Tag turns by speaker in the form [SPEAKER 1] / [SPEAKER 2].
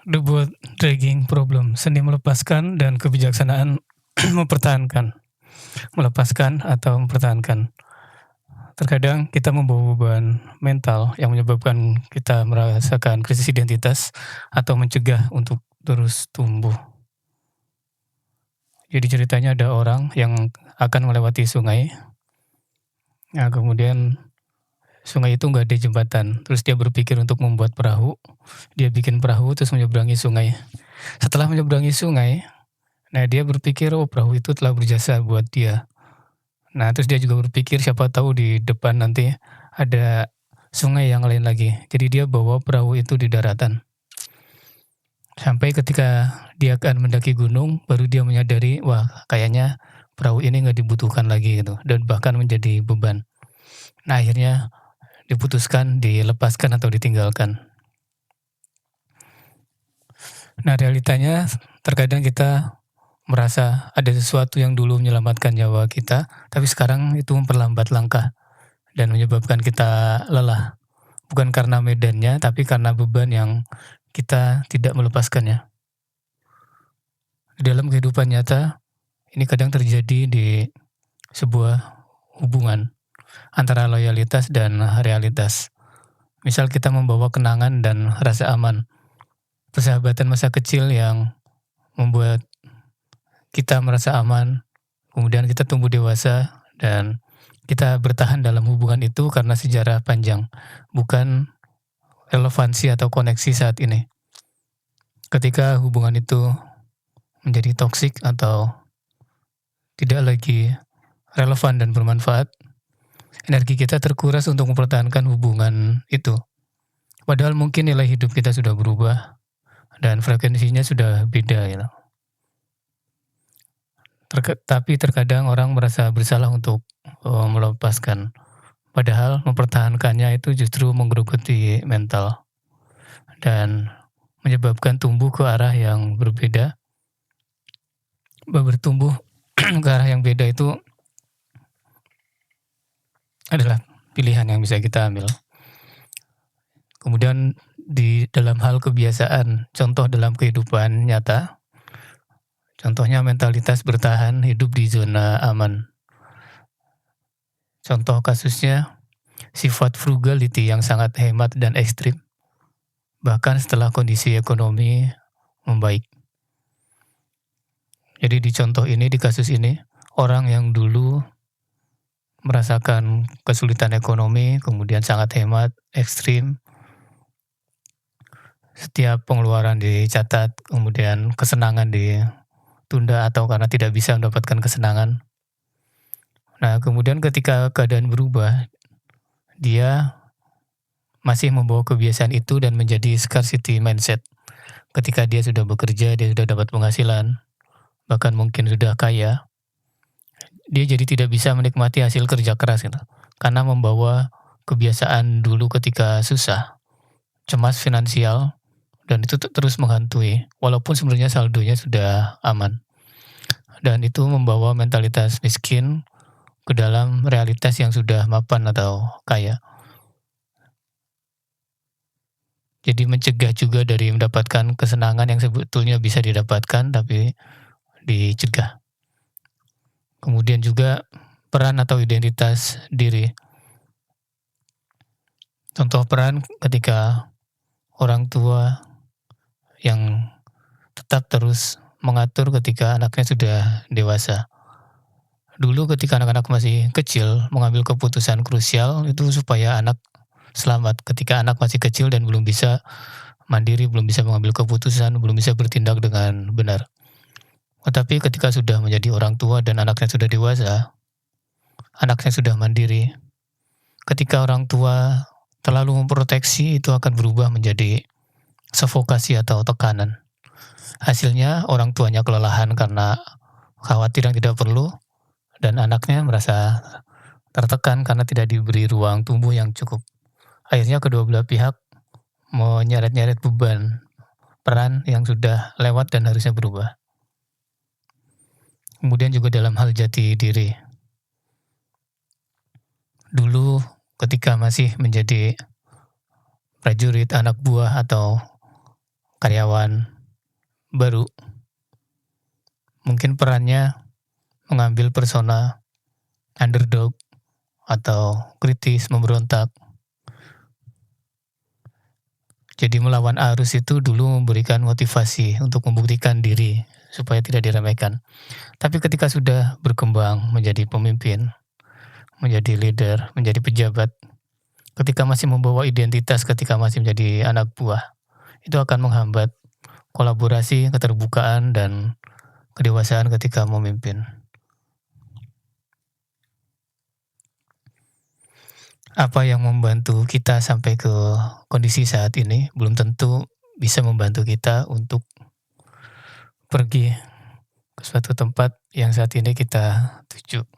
[SPEAKER 1] Dibuat dragging problem, seni melepaskan dan kebijaksanaan mempertahankan. Melepaskan atau mempertahankan. Terkadang kita membawa beban mental yang menyebabkan kita merasakan krisis identitas atau mencegah untuk terus tumbuh. Jadi ceritanya ada orang yang akan melewati sungai. Nah, kemudian sungai itu nggak ada jembatan, terus dia berpikir untuk membuat perahu. Dia bikin perahu terus menyeberangi sungai. Setelah menyeberangi sungai, nah dia berpikir, "Oh, perahu itu telah berjasa buat dia." Nah, terus dia juga berpikir siapa tahu di depan nanti ada sungai yang lain lagi. Jadi dia bawa perahu itu di daratan. Sampai ketika dia akan mendaki gunung, baru dia menyadari, wah kayaknya perahu ini nggak dibutuhkan lagi gitu, dan bahkan menjadi beban. Nah, akhirnya diputuskan dilepaskan atau ditinggalkan. Nah, realitanya terkadang kita merasa ada sesuatu yang dulu menyelamatkan nyawa kita, tapi sekarang itu memperlambat langkah dan menyebabkan kita lelah. Bukan karena medannya, tapi karena beban yang kita tidak melepaskannya. Di dalam kehidupan nyata, ini kadang terjadi di sebuah hubungan antara loyalitas dan realitas. Misal kita membawa kenangan dan rasa aman, persahabatan masa kecil yang membuat kita merasa aman, kemudian kita tumbuh dewasa dan kita bertahan dalam hubungan itu karena sejarah panjang, bukan relevansi atau koneksi saat ini. Ketika hubungan itu menjadi toksik atau tidak lagi relevan dan bermanfaat, energi kita terkuras untuk mempertahankan hubungan itu. Padahal mungkin nilai hidup kita sudah berubah dan frekuensinya sudah beda gitu. Tapi terkadang orang merasa bersalah untuk melepaskan. Padahal mempertahankannya itu justru menggerogoti mental dan menyebabkan tumbuh ke arah yang berbeda. Bertumbuh ke arah yang beda itu adalah pilihan yang bisa kita ambil. Kemudian di dalam hal kebiasaan, contoh dalam kehidupan nyata, contohnya mentalitas bertahan hidup di zona aman. Contoh kasusnya, sifat frugality yang sangat hemat dan ekstrim, bahkan setelah kondisi ekonomi membaik. Jadi di contoh ini, di kasus ini, orang yang dulu merasakan kesulitan ekonomi, kemudian sangat hemat, ekstrim, setiap pengeluaran dicatat, kemudian kesenangan ditunda atau karena tidak bisa mendapatkan kesenangan. Nah, kemudian ketika keadaan berubah, dia masih membawa kebiasaan itu dan menjadi scarcity mindset. Ketika dia sudah bekerja, dia sudah dapat penghasilan, bahkan mungkin sudah kaya, dia jadi tidak bisa menikmati hasil kerja keras gitu. Karena membawa kebiasaan dulu ketika susah, cemas finansial, dan itu terus menghantui, walaupun sebenarnya saldonya sudah aman. Dan itu membawa mentalitas miskin ke dalam realitas yang sudah mapan atau kaya. Jadi mencegah juga dari mendapatkan kesenangan yang sebetulnya bisa didapatkan, tapi dicegah. Kemudian juga peran atau identitas diri. Contoh peran ketika orang tua yang tetap terus mengatur ketika anaknya sudah dewasa. Dulu ketika anak-anak masih kecil, mengambil keputusan krusial itu supaya anak selamat. Ketika anak masih kecil dan belum bisa mandiri, belum bisa mengambil keputusan, belum bisa bertindak dengan benar. Tetapi ketika sudah menjadi orang tua dan anaknya sudah dewasa, anaknya sudah mandiri, ketika orang tua terlalu memproteksi, itu akan berubah menjadi sufokasi atau tekanan. Hasilnya orang tuanya kelelahan karena khawatir yang tidak perlu, dan anaknya merasa tertekan karena tidak diberi ruang tumbuh yang cukup. Akhirnya kedua belah pihak menyeret-nyeret beban peran yang sudah lewat dan harusnya berubah. Kemudian juga dalam hal jati diri. Dulu ketika masih menjadi prajurit, anak buah, atau karyawan baru, mungkin perannya mengambil persona underdog atau kritis, memberontak. Jadi melawan arus itu dulu memberikan motivasi untuk membuktikan diri supaya tidak diremehkan. Tapi ketika sudah berkembang menjadi pemimpin, menjadi leader, menjadi pejabat, ketika masih membawa identitas, ketika masih menjadi anak buah, itu akan menghambat kolaborasi, keterbukaan, dan kedewasaan ketika memimpin. Apa yang membantu kita sampai ke kondisi saat ini belum tentu bisa membantu kita untuk pergi ke suatu tempat yang saat ini kita tuju.